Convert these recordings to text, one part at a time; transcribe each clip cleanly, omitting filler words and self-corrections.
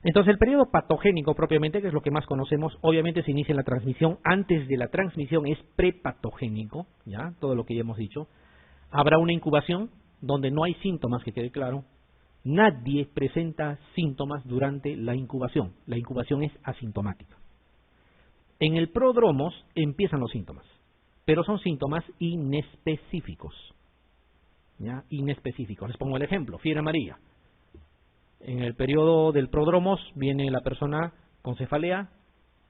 Entonces, el periodo patogénico propiamente, que es lo que más conocemos, obviamente se inicia en la transmisión. Antes de la transmisión es prepatogénico, ya, todo lo que ya hemos dicho. Habrá una incubación donde no hay síntomas, que quede claro. Nadie presenta síntomas durante la incubación. La incubación es asintomática. En el prodromos empiezan los síntomas, pero son síntomas inespecíficos. ¿Ya? Inespecíficos. Les pongo el ejemplo, fiebre amarilla. En el periodo del prodromos viene la persona con cefalea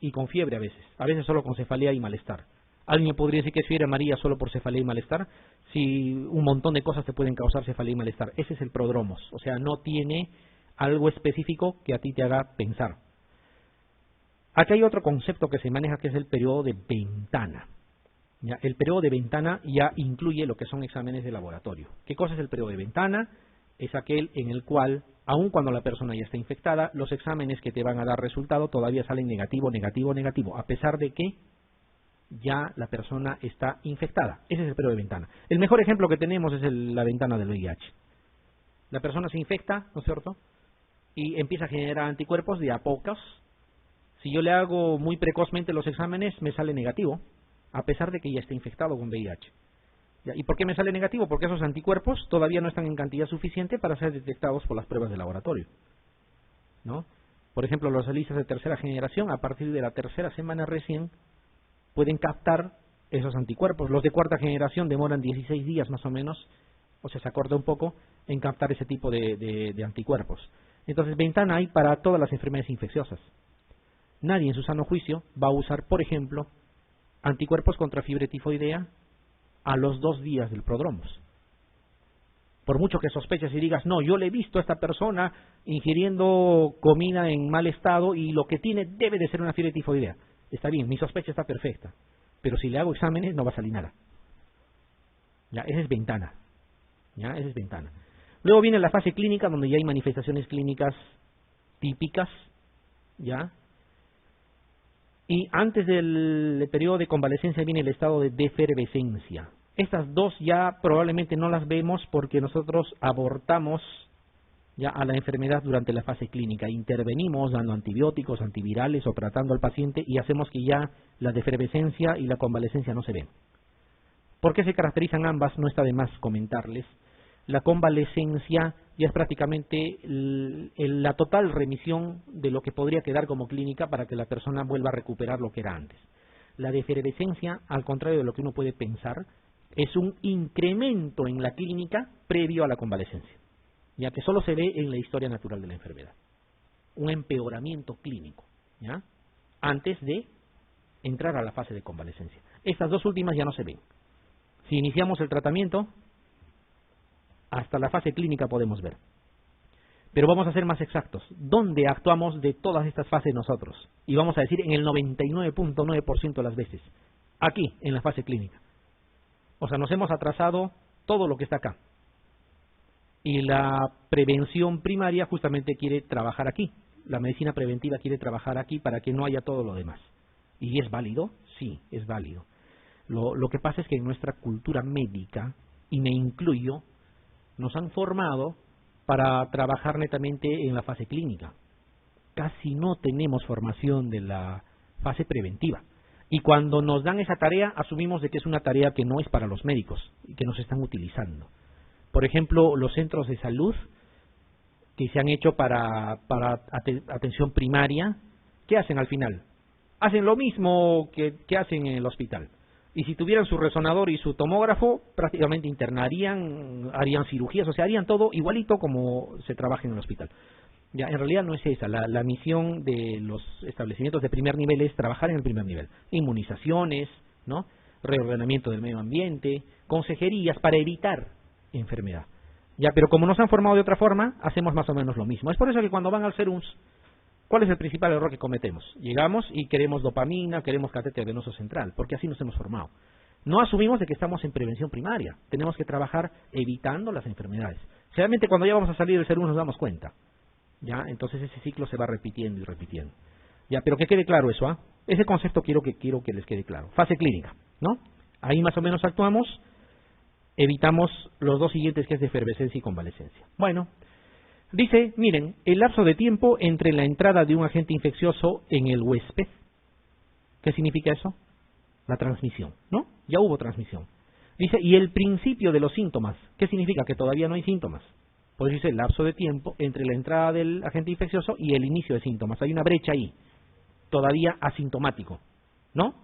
y con fiebre a veces solo con cefalea y malestar. ¿Alguien me podría decir que es fiebre amarilla solo por cefalea y malestar? Si un montón de cosas te pueden causar cefalea y malestar. Ese es el prodromos, o sea, no tiene algo específico que a ti te haga pensar. Aquí hay otro concepto que se maneja que es el periodo de ventana. ¿Ya? El periodo de ventana ya incluye lo que son exámenes de laboratorio. ¿Qué cosa es el periodo de ventana? Es aquel en el cual, aun cuando la persona ya está infectada, los exámenes que te van a dar resultado todavía salen negativo, negativo, negativo, a pesar de que ya la persona está infectada. Ese es el periodo de ventana. El mejor ejemplo que tenemos es la ventana del VIH. La persona se infecta, ¿no es cierto? Y empieza a generar anticuerpos de a pocos. Si yo le hago muy precozmente los exámenes, me sale negativo, a pesar de que ya está infectado con VIH. ¿Ya? ¿Y por qué me sale negativo? Porque esos anticuerpos todavía no están en cantidad suficiente para ser detectados por las pruebas de laboratorio, ¿no? Por ejemplo, los ELISAs de tercera generación, a partir de la tercera semana recién, pueden captar esos anticuerpos. Los de cuarta generación demoran 16 días más o menos, o sea, se acorta un poco en captar ese tipo de anticuerpos. Entonces, ventana hay para todas las enfermedades infecciosas. Nadie en su sano juicio va a usar, por ejemplo, anticuerpos contra fiebre tifoidea a los 2 días del prodromos. Por mucho que sospeches y digas, no, yo le he visto a esta persona ingiriendo comida en mal estado y lo que tiene debe de ser una fiebre tifoidea. Está bien, mi sospecha está perfecta, pero si le hago exámenes no va a salir nada. Ya, esa es ventana. Ya, esa es ventana. Luego viene la fase clínica, donde ya hay manifestaciones clínicas típicas, ya. Y antes del periodo de convalecencia viene el estado de defervescencia. Estas dos ya probablemente no las vemos porque nosotros abortamos ya a la enfermedad durante la fase clínica. Intervenimos dando antibióticos, antivirales o tratando al paciente y hacemos que ya la defervescencia y la convalecencia no se ven. ¿Por qué se caracterizan ambas? No está de más comentarles. La convalecencia ya es prácticamente la total remisión de lo que podría quedar como clínica para que la persona vuelva a recuperar lo que era antes. La defervescencia, al contrario de lo que uno puede pensar, es un incremento en la clínica previo a la convalecencia, ya que solo se ve en la historia natural de la enfermedad. Un empeoramiento clínico, ¿ya? Antes de entrar a la fase de convalecencia. Estas dos últimas ya no se ven. Si iniciamos el tratamiento, hasta la fase clínica podemos ver. Pero vamos a ser más exactos. ¿Dónde actuamos de todas estas fases nosotros? Y vamos a decir en el 99.9% de las veces. Aquí, en la fase clínica. O sea, nos hemos atrasado todo lo que está acá. Y la prevención primaria justamente quiere trabajar aquí. La medicina preventiva quiere trabajar aquí para que no haya todo lo demás. ¿Y es válido? Sí, es válido. Lo que pasa es que en nuestra cultura médica, y me incluyo, nos han formado para trabajar netamente en la fase clínica. Casi no tenemos formación de la fase preventiva. Y cuando nos dan esa tarea, asumimos de que es una tarea que no es para los médicos y que nos están utilizando. Por ejemplo, los centros de salud que se han hecho para atención primaria, ¿qué hacen al final? Hacen lo mismo que hacen en el hospital. Y si tuvieran su resonador y su tomógrafo, prácticamente internarían, harían cirugías, o sea, harían todo igualito como se trabaja en el hospital. Ya, en realidad no es esa. La misión de los establecimientos de primer nivel es trabajar en el primer nivel. Inmunizaciones, ¿no? Reordenamiento del medio ambiente, consejerías para evitar enfermedad. Ya, pero como nos han formado de otra forma, hacemos más o menos lo mismo. Es por eso que cuando van al SERUMS, ¿cuál es el principal error que cometemos? Llegamos y queremos dopamina, queremos catéter venoso central, porque así nos hemos formado. No asumimos de que estamos en prevención primaria. Tenemos que trabajar evitando las enfermedades. Realmente cuando ya vamos a salir del SERUMS nos damos cuenta. ¿Ya? Entonces ese ciclo se va repitiendo y repitiendo. Ya, pero que quede claro eso, ¿ah? Ese concepto quiero que les quede claro. Fase clínica, ¿no? Ahí más o menos actuamos, evitamos los dos siguientes que es defervescencia y convalecencia. Bueno, Dice, miren, el lapso de tiempo entre la entrada de un agente infeccioso en el huésped. ¿Qué significa eso? La transmisión, ¿no? Ya hubo transmisión. Dice, y el principio de los síntomas. ¿Qué significa? Que todavía no hay síntomas. Pues dice el lapso de tiempo entre la entrada del agente infeccioso y el inicio de síntomas. Hay una brecha ahí, todavía asintomático, ¿no?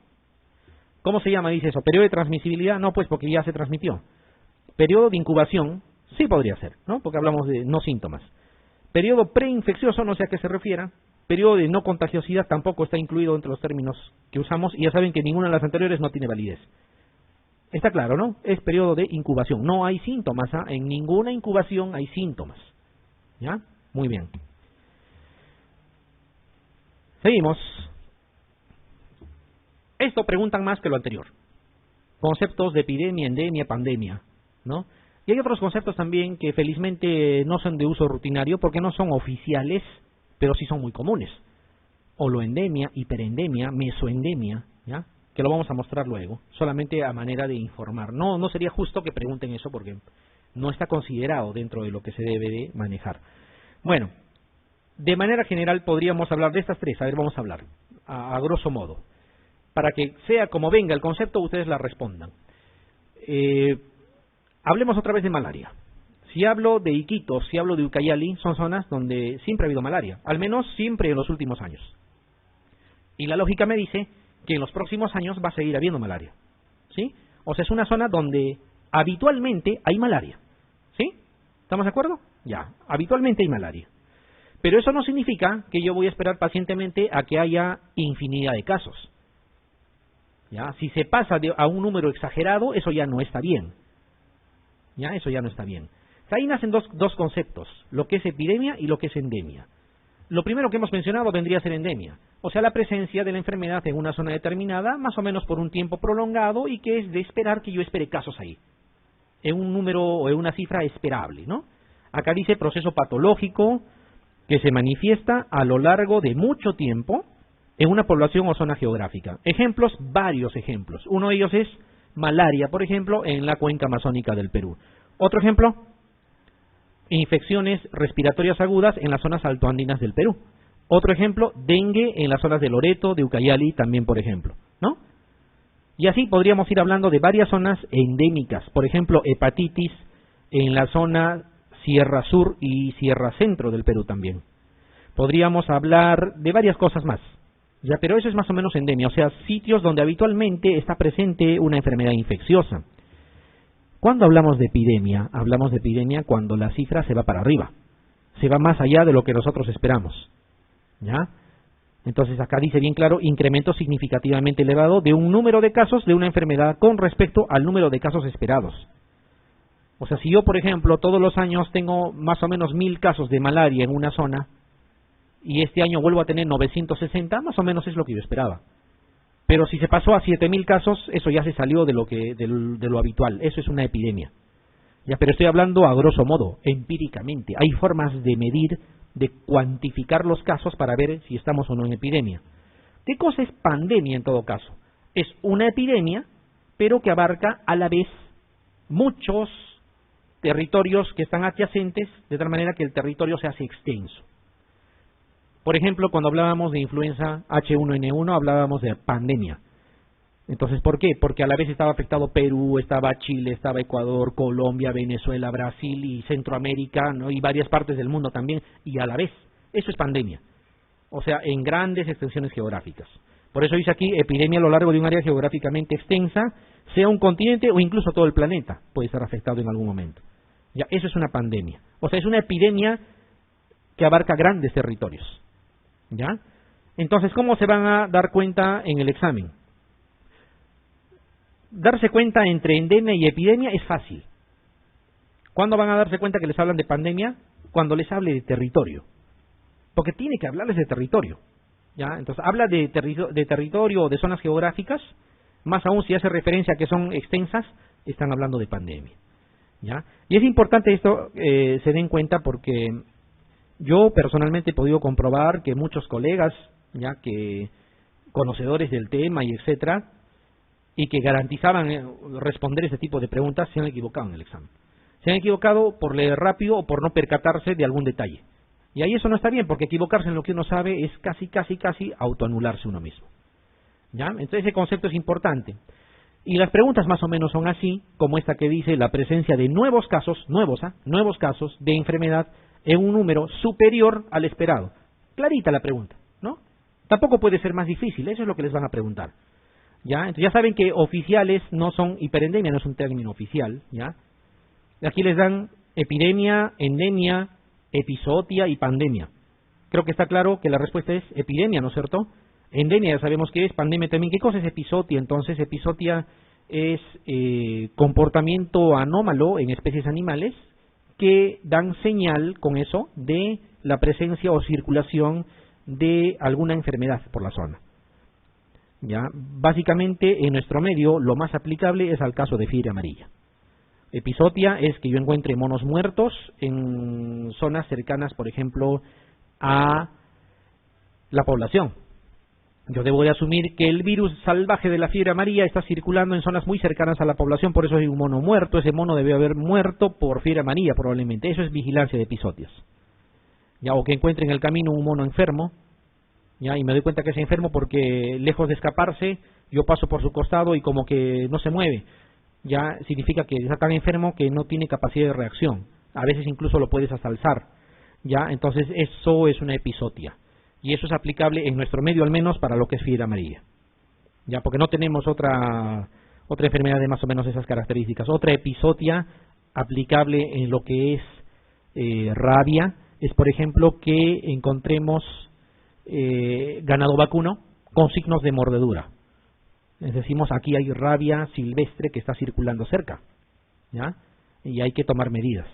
¿Cómo se llama? Dice eso. ¿Periodo de transmisibilidad? No, pues porque ya se transmitió. Periodo de incubación, sí podría ser, ¿no? Porque hablamos de no síntomas. Periodo preinfeccioso, no sé a qué se refiera. Periodo de no contagiosidad tampoco está incluido entre los términos que usamos. Y ya saben que ninguna de las anteriores no tiene validez. Está claro, ¿no? Es periodo de incubación. No hay síntomas, ¿ah? En ninguna incubación hay síntomas. ¿Ya? Muy bien. Seguimos. Esto preguntan más que lo anterior. Conceptos de epidemia, endemia, pandemia, ¿no? Y hay otros conceptos también que felizmente no son de uso rutinario porque no son oficiales, pero sí son muy comunes. Holoendemia, hiperendemia, mesoendemia, ¿ya? Que lo vamos a mostrar luego, solamente a manera de informar. No sería justo que pregunten eso porque no está considerado dentro de lo que se debe de manejar. Bueno, de manera general podríamos hablar de estas tres. A ver, vamos a hablar, a grosso modo. Para que sea como venga el concepto, ustedes la respondan. Hablemos otra vez de malaria. Si hablo de Iquitos, si hablo de Ucayali, son zonas donde siempre ha habido malaria, al menos siempre en los últimos años. Y la lógica me dice que en los próximos años va a seguir habiendo malaria, ¿sí? O sea, es una zona donde habitualmente hay malaria, ¿sí? ¿Estamos de acuerdo? Ya, habitualmente hay malaria. Pero eso no significa que yo voy a esperar pacientemente a que haya infinidad de casos. ¿Ya? Si se pasa a un número exagerado, eso ya no está bien. ¿Ya? Eso ya no está bien. O sea, ahí nacen dos conceptos, lo que es epidemia y lo que es endemia. Lo primero que hemos mencionado vendría a ser endemia, o sea, la presencia de la enfermedad en una zona determinada, más o menos por un tiempo prolongado, y que es de esperar que yo espere casos ahí, en un número o en una cifra esperable, ¿no? Acá dice proceso patológico que se manifiesta a lo largo de mucho tiempo en una población o zona geográfica. Ejemplos, varios ejemplos. Uno de ellos es malaria, por ejemplo, en la cuenca amazónica del Perú. Otro ejemplo, infecciones respiratorias agudas en las zonas altoandinas del Perú. Otro ejemplo, dengue en las zonas de Loreto, de Ucayali, también por ejemplo, ¿no? Y así podríamos ir hablando de varias zonas endémicas, por ejemplo, hepatitis en la zona Sierra Sur y Sierra Centro del Perú también. Podríamos hablar de varias cosas más, ya, pero eso es más o menos endemia, o sea, sitios donde habitualmente está presente una enfermedad infecciosa. Cuando hablamos de epidemia cuando la cifra se va para arriba, se va más allá de lo que nosotros esperamos, ¿ya? Entonces acá dice bien claro, incremento significativamente elevado de un número de casos de una enfermedad con respecto al número de casos esperados. O sea, si yo, por ejemplo, todos los años tengo más o menos 1000 casos de malaria en una zona, y este año vuelvo a tener 960, más o menos es lo que yo esperaba. Pero si se pasó a 7000 casos, eso ya se salió de lo habitual. Eso es una epidemia. Ya, pero estoy hablando a grosso modo, empíricamente. Hay formas de medir, de cuantificar los casos para ver si estamos o no en epidemia. ¿Qué cosa es pandemia en todo caso? Es una epidemia, pero que abarca a la vez muchos territorios que están adyacentes, de tal manera que el territorio se hace extenso. Por ejemplo, cuando hablábamos de influenza H1N1, hablábamos de pandemia. Entonces, ¿por qué? Porque a la vez estaba afectado Perú, estaba Chile, estaba Ecuador, Colombia, Venezuela, Brasil y Centroamérica, ¿no? Y varias partes del mundo también, y a la vez. Eso es pandemia. O sea, en grandes extensiones geográficas. Por eso dice aquí, epidemia a lo largo de un área geográficamente extensa, sea un continente o incluso todo el planeta puede estar afectado en algún momento. Ya, eso es una pandemia. O sea, es una epidemia que abarca grandes territorios. ¿Ya? Entonces, ¿cómo se van a dar cuenta en el examen? Darse cuenta entre endemia y epidemia es fácil. ¿Cuándo van a darse cuenta que les hablan de pandemia? Cuando les hable de territorio. Porque tiene que hablarles de territorio. ¿Ya? Entonces, habla de territorio o de zonas geográficas, más aún si hace referencia a que son extensas, están hablando de pandemia. ¿Ya? Y es importante esto se den cuenta porque yo personalmente he podido comprobar que muchos colegas, ya que conocedores del tema y etcétera, y que garantizaban responder este tipo de preguntas, se han equivocado en el examen. Se han equivocado por leer rápido o por no percatarse de algún detalle. Y ahí eso no está bien, porque equivocarse en lo que uno sabe es casi autoanularse uno mismo. ¿Ya? Entonces ese concepto es importante. Y las preguntas más o menos son así, como esta que dice la presencia de nuevos casos de enfermedad en un número superior al esperado. Clarita la pregunta, ¿no? Tampoco puede ser más difícil, eso es lo que les van a preguntar. ¿Ya? Entonces ya saben que oficiales no son, hiperendemia no es un término oficial, ¿ya? Aquí les dan epidemia, endemia, epizotia y pandemia. Creo que está claro que la respuesta es epidemia, ¿no es cierto? Endemia ya sabemos qué es, pandemia también. ¿Qué cosa es epizotia? Entonces, epizotia es comportamiento anómalo en especies animales que dan señal con eso de la presencia o circulación de alguna enfermedad por la zona. ¿Ya? Básicamente, en nuestro medio, lo más aplicable es al caso de fiebre amarilla. Epizotia es que yo encuentre monos muertos en zonas cercanas, por ejemplo, a la población. Yo debo de asumir que el virus salvaje de la fiebre amarilla está circulando en zonas muy cercanas a la población, por eso hay un mono muerto. Ese mono debe haber muerto por fiebre amarilla probablemente. Eso es vigilancia de epizotias. ¿Ya? O que encuentre en el camino un mono enfermo, ¿ya? Y me doy cuenta que es enfermo porque lejos de escaparse, yo paso por su costado y como que no se mueve. Ya significa que está tan enfermo que no tiene capacidad de reacción. A veces incluso lo puedes hasta alzar. ¿Ya? Entonces eso es una epizotia. Y eso es aplicable en nuestro medio al menos para lo que es fiebre amarilla. Ya, porque no tenemos otra enfermedad de más o menos esas características. Otra epizotia aplicable en lo que es rabia es, por ejemplo, que encontremos ganado vacuno con signos de mordedura. Les decimos, aquí hay rabia silvestre que está circulando cerca, ¿ya? Y hay que tomar medidas.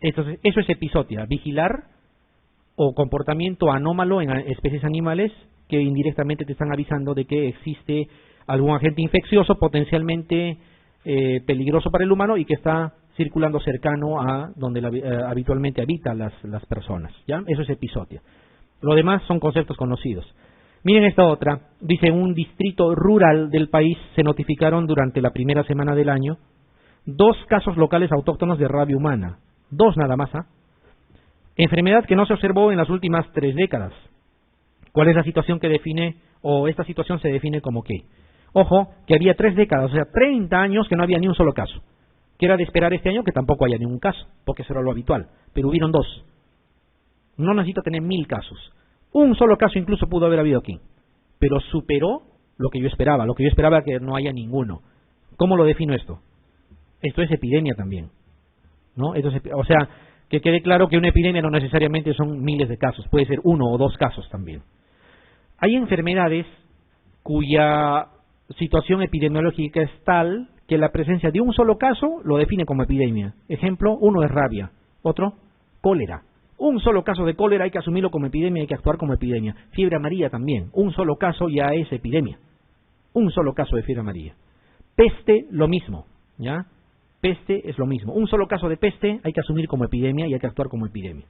Eso es epizotia, vigilar o comportamiento anómalo en especies animales que indirectamente te están avisando de que existe algún agente infeccioso potencialmente peligroso para el humano y que está circulando cercano a donde habitualmente habitan las personas, ¿ya? Eso es epizotia. Lo demás son conceptos conocidos. Miren esta otra, dice: en un distrito rural del país se notificaron durante la primera semana del año 2 casos locales autóctonos de rabia humana, 2 nada más, ¿ah? Enfermedad que no se observó en las últimas 3 décadas. ¿Cuál es la situación que define, o esta situación se define como qué? Ojo, que había 3 décadas, o sea, 30 años que no había ni un solo caso. Que era de esperar este año que tampoco haya ningún caso, porque eso era lo habitual, pero hubieron 2. No necesito tener 1000 casos. Un solo caso incluso pudo haber habido aquí, pero superó lo que yo esperaba que no haya ninguno. ¿Cómo lo defino esto? Esto es epidemia también, ¿no? O sea, que quede claro que una epidemia no necesariamente son miles de casos, puede ser 1 o 2 casos también. Hay enfermedades cuya situación epidemiológica es tal que la presencia de un solo caso lo define como epidemia. Ejemplo, uno es rabia, otro, cólera. Un solo caso de cólera hay que asumirlo como epidemia, hay que actuar como epidemia. Fiebre amarilla también, un solo caso ya es epidemia. Un solo caso de fiebre amarilla. Peste, lo mismo, ¿ya? Peste es lo mismo. Un solo caso de peste hay que asumir como epidemia y hay que actuar como epidemia.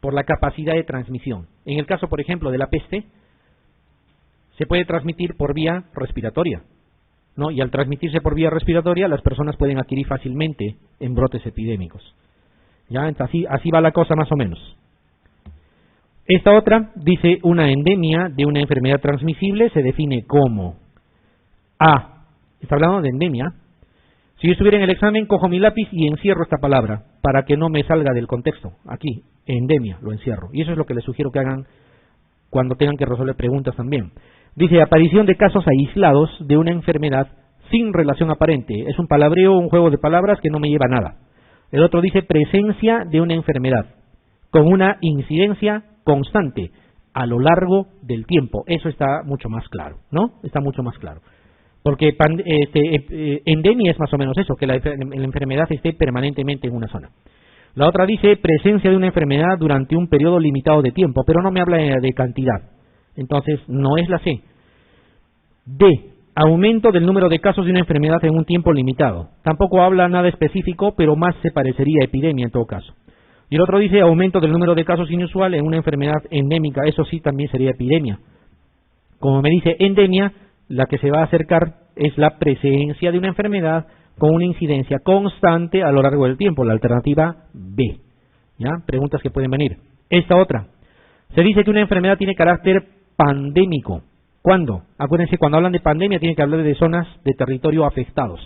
Por la capacidad de transmisión. En el caso, por ejemplo, de la peste, se puede transmitir por vía respiratoria, ¿no? Y al transmitirse por vía respiratoria, las personas pueden adquirir fácilmente en brotes epidémicos. ¿Ya? Entonces, así va la cosa más o menos. Esta otra dice: una endemia de una enfermedad transmisible se define como A. Está hablando de endemia. Si yo estuviera en el examen, cojo mi lápiz y encierro esta palabra para que no me salga del contexto. Aquí, endemia, lo encierro. Y eso es lo que les sugiero que hagan cuando tengan que resolver preguntas también. Dice: aparición de casos aislados de una enfermedad sin relación aparente. Es un palabreo, un juego de palabras que no me lleva a nada. El otro dice: presencia de una enfermedad con una incidencia constante a lo largo del tiempo. Eso está mucho más claro, ¿no? Está mucho más claro. Porque endemia es más o menos eso, que la enfermedad esté permanentemente en una zona. La otra dice: presencia de una enfermedad durante un periodo limitado de tiempo, pero no me habla de cantidad. Entonces, no es la C. D. Aumento del número de casos de una enfermedad en un tiempo limitado. Tampoco habla nada específico, pero más se parecería a epidemia en todo caso. Y el otro dice: aumento del número de casos inusual en una enfermedad endémica. Eso sí también sería epidemia. Como me dice endemia, la que se va a acercar es la presencia de una enfermedad con una incidencia constante a lo largo del tiempo, la alternativa B. ¿Ya? Preguntas que pueden venir. Esta otra. Se dice que una enfermedad tiene carácter pandémico. ¿Cuándo? Acuérdense, cuando hablan de pandemia tienen que hablar de zonas de territorio afectados.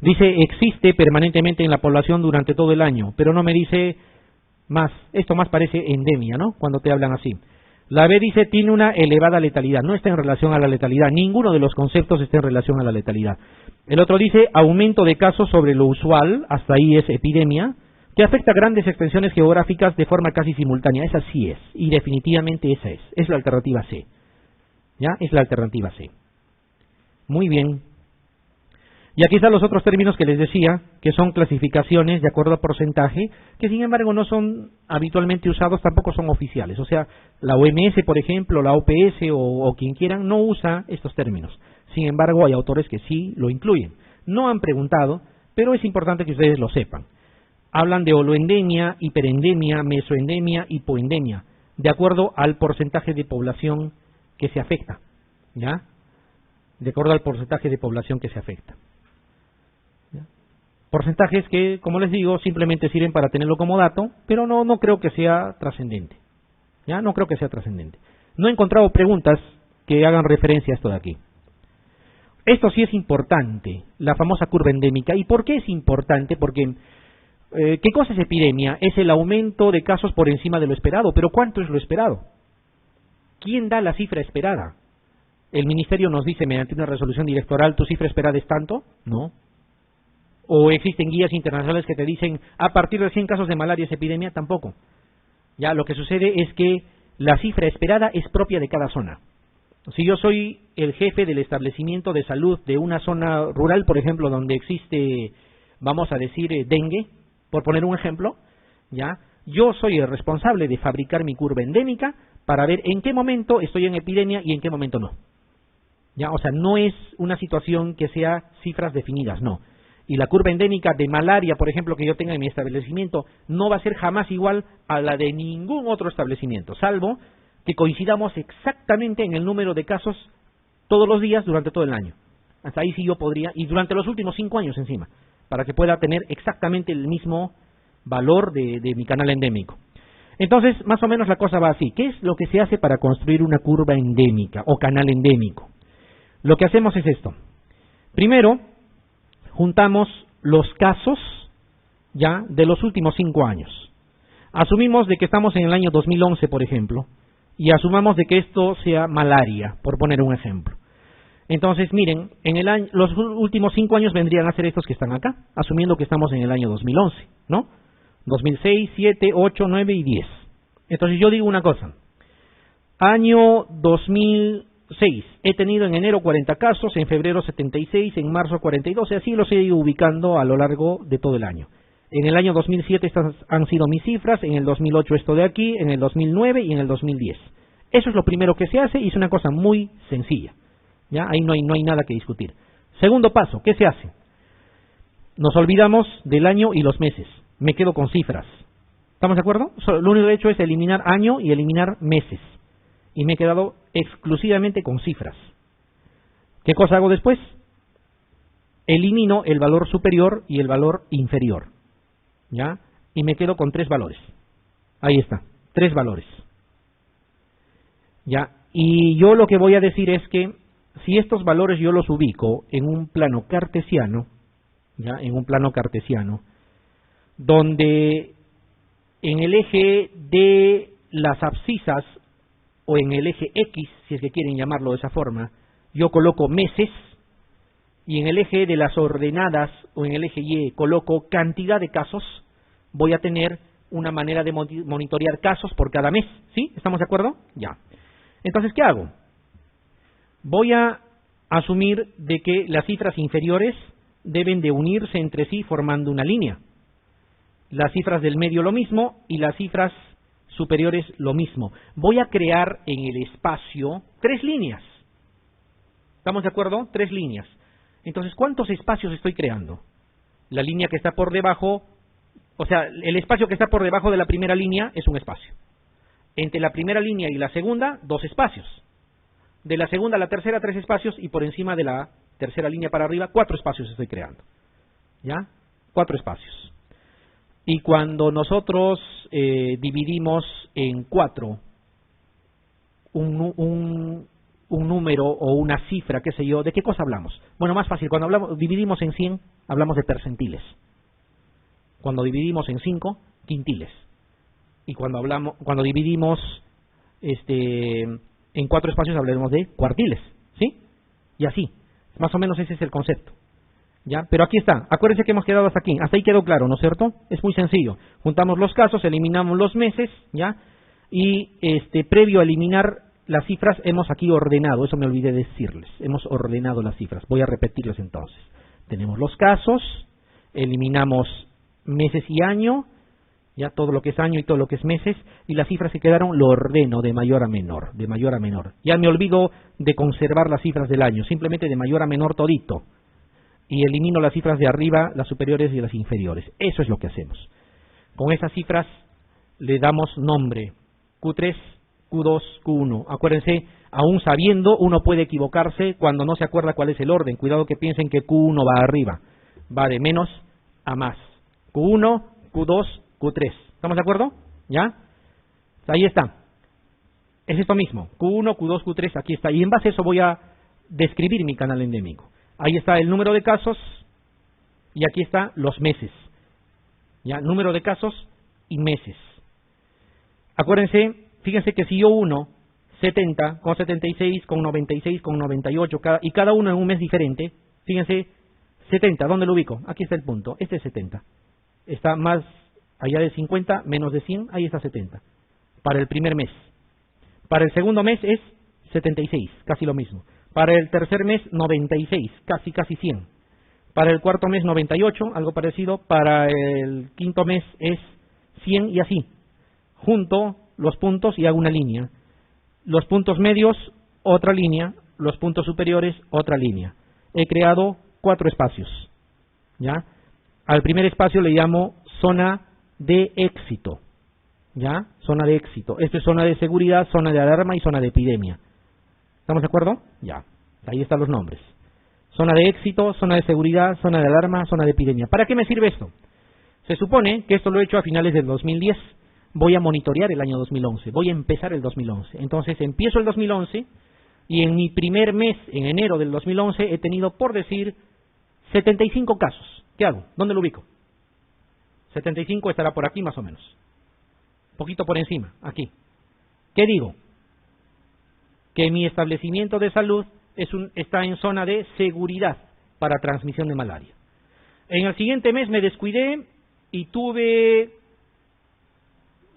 Dice, existe permanentemente en la población durante todo el año, pero no me dice más. Esto más parece endemia, ¿no? Cuando te hablan así. La B dice, tiene una elevada letalidad. No está en relación a la letalidad. Ninguno de los conceptos está en relación a la letalidad. El otro dice, aumento de casos sobre lo usual, hasta ahí es epidemia, que afecta grandes extensiones geográficas de forma casi simultánea. Esa sí es, y definitivamente esa es. Es la alternativa C. ¿Ya? Es la alternativa C. Muy bien. Y aquí están los otros términos que les decía, que son clasificaciones de acuerdo a porcentaje, que sin embargo no son habitualmente usados, tampoco son oficiales. O sea, la OMS, por ejemplo, la OPS o quien quieran, no usa estos términos. Sin embargo, hay autores que sí lo incluyen. No han preguntado, pero es importante que ustedes lo sepan. Hablan de holoendemia, hiperendemia, mesoendemia, hipoendemia, de acuerdo al porcentaje de población que se afecta. ¿Ya? De acuerdo al porcentaje de población que se afecta. Porcentajes que, como les digo, simplemente sirven para tenerlo como dato, pero no creo que sea trascendente. ¿Ya? No creo que sea trascendente. No he encontrado preguntas que hagan referencia a esto de aquí. Esto sí es importante, la famosa curva endémica. ¿Y por qué es importante? Porque, ¿qué cosa es epidemia? Es el aumento de casos por encima de lo esperado. ¿Pero cuánto es lo esperado? ¿Quién da la cifra esperada? ¿El ministerio nos dice mediante una resolución directoral tu cifra esperada es tanto? No. ¿O existen guías internacionales que te dicen a partir de 100 casos de malaria es epidemia? Tampoco. Ya lo que sucede es que la cifra esperada es propia de cada zona. Si yo soy el jefe del establecimiento de salud de una zona rural, por ejemplo, donde existe, vamos a decir, dengue, por poner un ejemplo, ya, yo soy el responsable de fabricar mi curva endémica para ver en qué momento estoy en epidemia y en qué momento no. Ya, o sea, no es una situación que sea cifras definidas, no. Y la curva endémica de malaria, por ejemplo, que yo tenga en mi establecimiento, no va a ser jamás igual a la de ningún otro establecimiento, salvo que coincidamos exactamente en el número de casos todos los días durante todo el año. Hasta ahí sí yo podría, y durante los últimos 5 años encima, para que pueda tener exactamente el mismo valor de mi canal endémico. Entonces, más o menos la cosa va así. ¿Qué es lo que se hace para construir una curva endémica o canal endémico? Lo que hacemos es esto. Primero, juntamos los casos ya de los últimos 5 años. Asumimos de que estamos en el año 2011, por ejemplo, y asumamos de que esto sea malaria, por poner un ejemplo. Entonces, miren, los últimos 5 años vendrían a ser estos que están acá, asumiendo que estamos en el año 2011, ¿no? 2006, 7, 8, 9 y 10. Entonces yo digo una cosa. Año 2006, he tenido en enero 40 casos, en febrero 76, en marzo 42, y así los he ido ubicando a lo largo de todo el año. En el año 2007 estas han sido mis cifras, en el 2008 esto de aquí, en el 2009 y en el 2010. Eso es lo primero que se hace y es una cosa muy sencilla. ¿Ya? Ahí no hay nada que discutir. Segundo paso, ¿qué se hace? Nos olvidamos del año y los meses. Me quedo con cifras. ¿Estamos de acuerdo? Lo único que he hecho es eliminar año y eliminar meses. Y me he quedado exclusivamente con cifras. ¿Qué cosa hago después? Elimino el valor superior y el valor inferior. ¿Ya? Y me quedo con 3 valores. Ahí está, 3 valores. ¿Ya? Y yo lo que voy a decir es que si estos valores yo los ubico en un plano cartesiano, ¿ya? En un plano cartesiano, donde en el eje de las abscisas o en el eje X, si es que quieren llamarlo de esa forma, yo coloco meses, y en el eje de las ordenadas o en el eje Y coloco cantidad de casos, voy a tener una manera de monitorear casos por cada mes. ¿Sí? ¿Estamos de acuerdo? Ya. Entonces, ¿qué hago? Voy a asumir de que las cifras inferiores deben de unirse entre sí formando una línea. Las cifras del medio lo mismo y las cifras superiores lo mismo. Voy a crear en el espacio 3 líneas. ¿Estamos de acuerdo? 3 líneas. Entonces, ¿cuántos espacios estoy creando? La línea que está por debajo, o sea, el espacio que está por debajo de la primera línea es un espacio. Entre la primera línea y la segunda, 2 espacios. De la segunda a la tercera, 3 espacios, y por encima de la tercera línea para arriba, 4 espacios estoy creando. ¿ya? 4 espacios. Y cuando nosotros dividimos en 4 un número o una cifra, qué sé yo, ¿de qué cosa hablamos? Bueno, más fácil, cuando dividimos en 100, hablamos de percentiles. Cuando dividimos en 5, quintiles. Y cuando dividimos en 4 espacios, hablaremos de cuartiles, ¿sí? Y así, más o menos ese es el concepto. ¿Ya? Pero aquí está, acuérdense que hemos quedado hasta aquí, hasta ahí quedó claro, ¿no es cierto? Es muy sencillo, juntamos los casos, eliminamos los meses, ¿ya? Y previo a eliminar las cifras hemos aquí ordenado, eso me olvidé decirles, hemos ordenado las cifras, voy a repetirles entonces. Tenemos los casos, eliminamos meses y año, ya todo lo que es año y todo lo que es meses, y las cifras que quedaron lo ordeno de mayor a menor, de mayor a menor. Ya me olvido de conservar las cifras del año, simplemente de mayor a menor todito. Y elimino las cifras de arriba, las superiores y las inferiores. Eso es lo que hacemos. Con esas cifras le damos nombre. Q3, Q2, Q1. Acuérdense, aún sabiendo, uno puede equivocarse cuando no se acuerda cuál es el orden. Cuidado que piensen que Q1 va arriba. Va de menos a más. Q1, Q2, Q3. ¿Estamos de acuerdo? ¿Ya? Ahí está. Es esto mismo. Q1, Q2, Q3, aquí está. Y en base a eso voy a describir mi canal endémico. Ahí está el número de casos y aquí está los meses. ¿Ya? Número de casos y meses. Acuérdense, fíjense que si yo uno 70, con 76, con 96, con 98, y cada uno en un mes diferente, fíjense, 70, ¿dónde lo ubico? Aquí está el punto, este es 70. Está más allá de 50, menos de 100, ahí está 70. Para el primer mes. Para el segundo mes es 76, casi lo mismo. Para el tercer mes, 96, casi 100. Para el cuarto mes, 98, algo parecido. Para el quinto mes es 100 y así. Junto los puntos y hago una línea. Los puntos medios, otra línea. Los puntos superiores, otra línea. He creado 4 espacios. ¿Ya? Al primer espacio le llamo zona de éxito. ¿Ya? Zona de éxito. Esto es zona de seguridad, zona de alarma y zona de epidemia. ¿Estamos de acuerdo? Ya. Ahí están los nombres. Zona de éxito, zona de seguridad, zona de alarma, zona de epidemia. ¿Para qué me sirve esto? Se supone que esto lo he hecho a finales del 2010. Voy a monitorear el año 2011. Voy a empezar el 2011. Entonces empiezo el 2011 y en mi primer mes, en enero del 2011, he tenido, por decir, 75 casos. ¿Qué hago? ¿Dónde lo ubico? 75 estará por aquí más o menos. Un poquito por encima, aquí. ¿Qué digo? Que mi establecimiento de salud está en zona de seguridad para transmisión de malaria. En el siguiente mes me descuidé y tuve,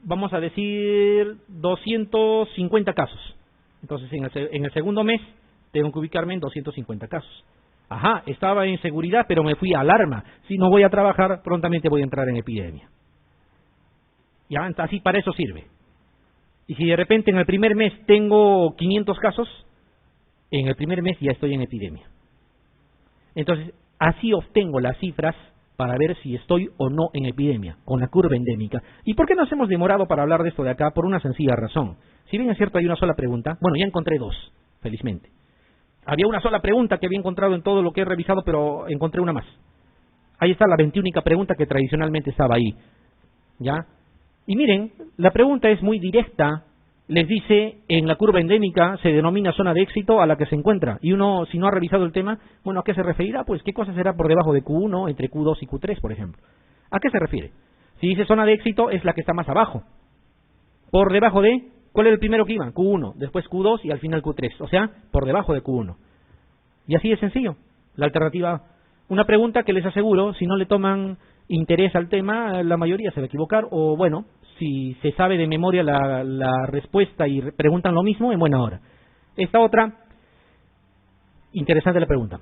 vamos a decir, 250 casos. Entonces, en el segundo mes tengo que ubicarme en 250 casos. Ajá, estaba en seguridad, pero me fui a alarma. Si no voy a trabajar, prontamente voy a entrar en epidemia. Ya, así para eso sirve. Y si de repente en el primer mes tengo 500 casos, en el primer mes ya estoy en epidemia. Entonces, así obtengo las cifras para ver si estoy o no en epidemia, con la curva endémica. ¿Y por qué nos hemos demorado para hablar de esto de acá? Por una sencilla razón. Si bien es cierto hay una sola pregunta, bueno, ya encontré 2, felizmente. Había una sola pregunta que había encontrado en todo lo que he revisado, pero encontré una más. Ahí está la 21ª pregunta que tradicionalmente estaba ahí. ¿Ya? Y miren, la pregunta es muy directa. Les dice, en la curva endémica se denomina zona de éxito a la que se encuentra. Y uno, si no ha revisado el tema, bueno, ¿a qué se referirá? Pues, ¿qué cosa será por debajo de Q1, entre Q2 y Q3, por ejemplo? ¿A qué se refiere? Si dice zona de éxito, es la que está más abajo. Por debajo de, ¿cuál es el primero que iba? Q1, después Q2 y al final Q3. O sea, por debajo de Q1. Y así de sencillo. La alternativa, una pregunta que les aseguro, si no le toman interés al tema, la mayoría se va a equivocar, o bueno, si se sabe de memoria la respuesta y preguntan lo mismo, en buena hora. Esta otra, interesante la pregunta.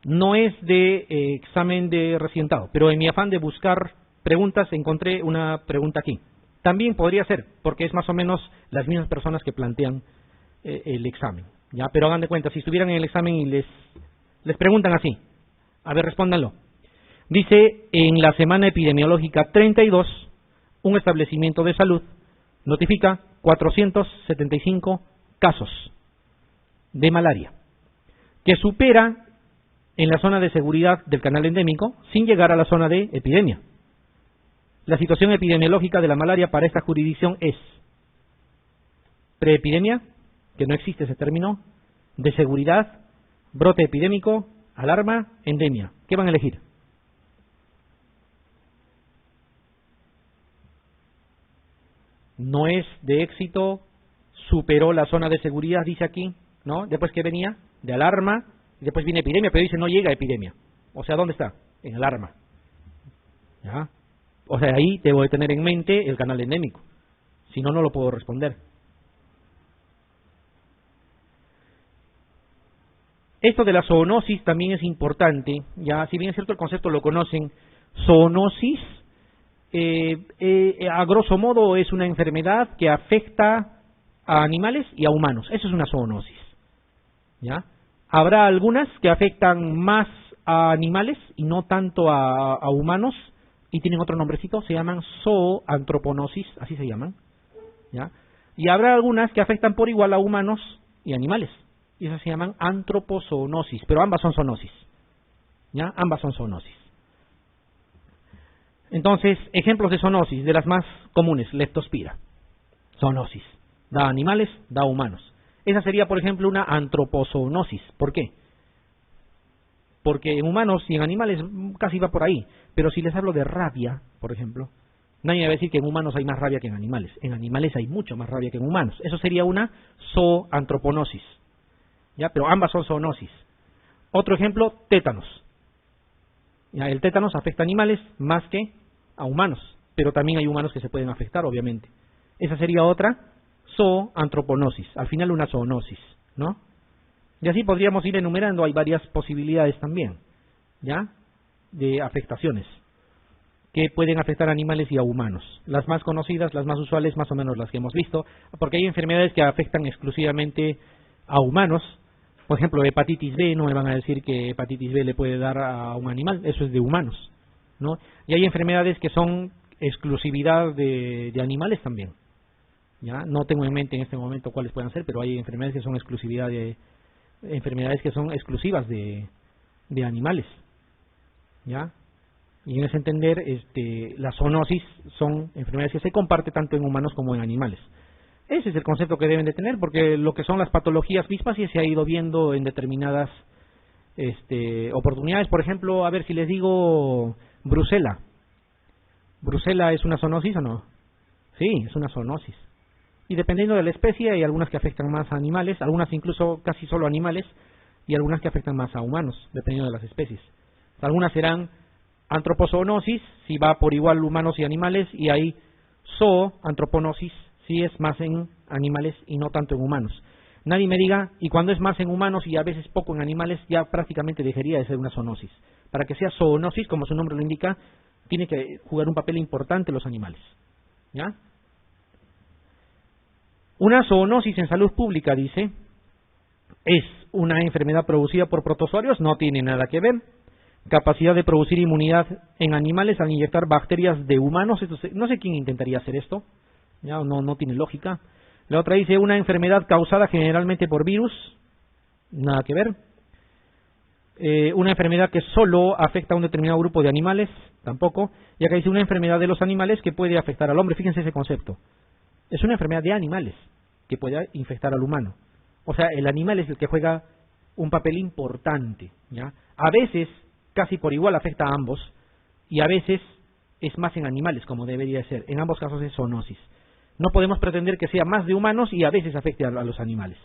No es de examen de recientado, pero en mi afán de buscar preguntas encontré una pregunta aquí. También podría ser, porque es más o menos las mismas personas que plantean el examen. Ya, pero hagan de cuenta, si estuvieran en el examen y les preguntan así, a ver, respóndanlo. Dice, en la semana epidemiológica 32, un establecimiento de salud notifica 475 casos de malaria, que supera en la zona de seguridad del canal endémico sin llegar a la zona de epidemia. La situación epidemiológica de la malaria para esta jurisdicción es preepidemia, que no existe ese término, de seguridad, brote epidémico, alarma, endemia. ¿Qué van a elegir? No es de éxito, superó la zona de seguridad, dice aquí, ¿no? Después que venía, de alarma, y después viene epidemia, pero dice no llega a epidemia. O sea, ¿dónde está? En alarma. ¿Ya? O sea, ahí debo de tener en mente el canal endémico. Si no, no lo puedo responder. Esto de la zoonosis también es importante. Ya, si bien es cierto el concepto lo conocen, zoonosis, a grosso modo es una enfermedad que afecta a animales y a humanos. Eso es una zoonosis. ¿Ya? Habrá algunas que afectan más a animales y no tanto a humanos, y tienen otro nombrecito, se llaman zooantroponosis, así se llaman. ¿Ya? Y habrá algunas que afectan por igual a humanos y animales, y esas se llaman antropozoonosis, pero ambas son zoonosis. ¿Ya? Ambas son zoonosis. Entonces, ejemplos de zoonosis, de las más comunes, leptospira, zoonosis, da a animales, da a humanos. Esa sería, por ejemplo, una antropozoonosis. ¿Por qué? Porque en humanos y en animales casi va por ahí. Pero si les hablo de rabia, por ejemplo, nadie me va a decir que en humanos hay más rabia que en animales. En animales hay mucho más rabia que en humanos. Eso sería una zooantroponosis. ¿Ya? Pero ambas son zoonosis. Otro ejemplo, tétanos. ¿Ya? El tétanos afecta a animales más que a humanos. Pero también hay humanos que se pueden afectar, obviamente. Esa sería otra zooantroponosis. Al final una zoonosis, ¿no? Y así podríamos ir enumerando, hay varias posibilidades también, ¿ya? De afectaciones que pueden afectar a animales y a humanos. Las más conocidas, las más usuales, más o menos las que hemos visto, porque hay enfermedades que afectan exclusivamente a humanos. Por ejemplo, hepatitis B, no me van a decir que hepatitis B le puede dar a un animal, eso es de humanos, ¿no? Y hay enfermedades que son exclusividad de animales también, ¿ya? No tengo en mente en este momento cuáles puedan ser, pero hay enfermedades que son exclusividad de enfermedades que son exclusivas de animales, ¿ya? Y en ese entender, las zoonosis son enfermedades que se comparten tanto en humanos como en animales. Ese es el concepto que deben de tener, porque lo que son las patologías mismas ya se ha ido viendo en determinadas oportunidades. Por ejemplo, a ver si les digo brucela. ¿Brucela es una zoonosis o no? Sí, es una zoonosis. Y dependiendo de la especie, hay algunas que afectan más a animales, algunas incluso casi solo animales, y algunas que afectan más a humanos, dependiendo de las especies. Algunas serán antropozoonosis, si va por igual humanos y animales, y hay zooantroponosis, si es más en animales y no tanto en humanos. Nadie me diga, y cuando es más en humanos y a veces poco en animales, ya prácticamente dejaría de ser una zoonosis. Para que sea zoonosis, como su nombre lo indica, tiene que jugar un papel importante los animales, ¿ya? Una zoonosis en salud pública, dice, es una enfermedad producida por protozoarios, no tiene nada que ver. Capacidad de producir inmunidad en animales al inyectar bacterias de humanos, no sé quién intentaría hacer esto, ya no tiene lógica. La otra dice una enfermedad causada generalmente por virus, nada que ver. Una enfermedad que solo afecta a un determinado grupo de animales, tampoco. Y acá dice una enfermedad de los animales que puede afectar al hombre, fíjense ese concepto. Es una enfermedad de animales que puede infectar al humano. O sea, el animal es el que juega un papel importante, ¿ya? A veces, casi por igual, afecta a ambos, y a veces es más en animales, como debería ser. En ambos casos es zoonosis. No podemos pretender que sea más de humanos y a veces afecte a los animales,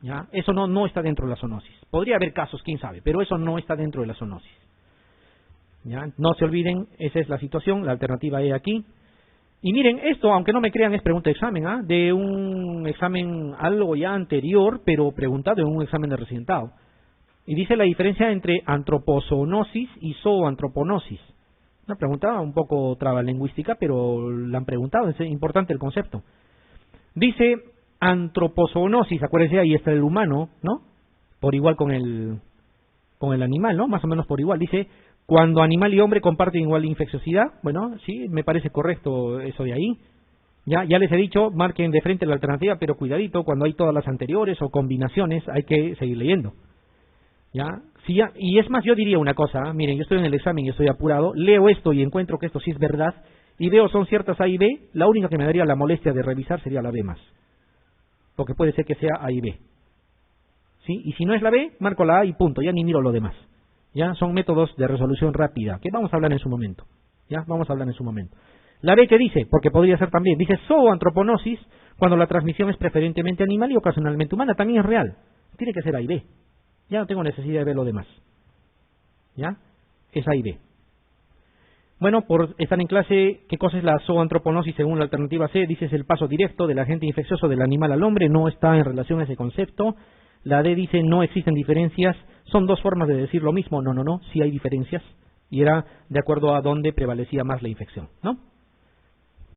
¿ya? Eso no está dentro de la zoonosis. Podría haber casos, quién sabe, pero eso no está dentro de la zoonosis, ¿ya? No se olviden, esa es la situación, la alternativa es aquí. Y miren, esto, aunque no me crean, es pregunta de examen, de un examen algo ya anterior, pero preguntado en un examen de recientado. Y dice la diferencia entre antropozoonosis y zooantroponosis. Una pregunta un poco trabalingüística, pero la han preguntado, es importante el concepto. Dice antropozoonosis, acuérdense, ahí está el humano, ¿no? Por igual con el animal, ¿no? Más o menos por igual. Dice, cuando animal y hombre comparten igual infecciosidad. Bueno, sí, me parece correcto eso de ahí. Ya les he dicho, marquen de frente la alternativa, pero cuidadito, cuando hay todas las anteriores o combinaciones, hay que seguir leyendo. ¿Ya? Si ya, y es más, yo diría una cosa, miren, yo estoy en el examen y estoy apurado, leo esto y encuentro que esto sí es verdad, y veo son ciertas A y B, la única que me daría la molestia de revisar sería la B más, porque puede ser que sea A y B. ¿Sí? Y si no es la B, marco la A y punto, ya ni miro lo demás. ¿Ya? Son métodos de resolución rápida, que vamos a hablar en su momento. ¿Ya? Vamos a hablar en su momento. La B, ¿qué dice? Porque podría ser también, dice zooantroponosis, cuando la transmisión es preferentemente animal y ocasionalmente humana, también es real. Tiene que ser A y B. Ya no tengo necesidad de ver lo demás. ¿Ya? Es A y B. Bueno, por estar en clase, ¿qué cosa es la zooantroponosis según la alternativa C? Dice es el paso directo del agente infeccioso del animal al hombre, no está en relación a ese concepto. La D dice no existen diferencias, son dos formas de decir lo mismo. No, sí hay diferencias. Y era de acuerdo a dónde prevalecía más la infección, ¿no?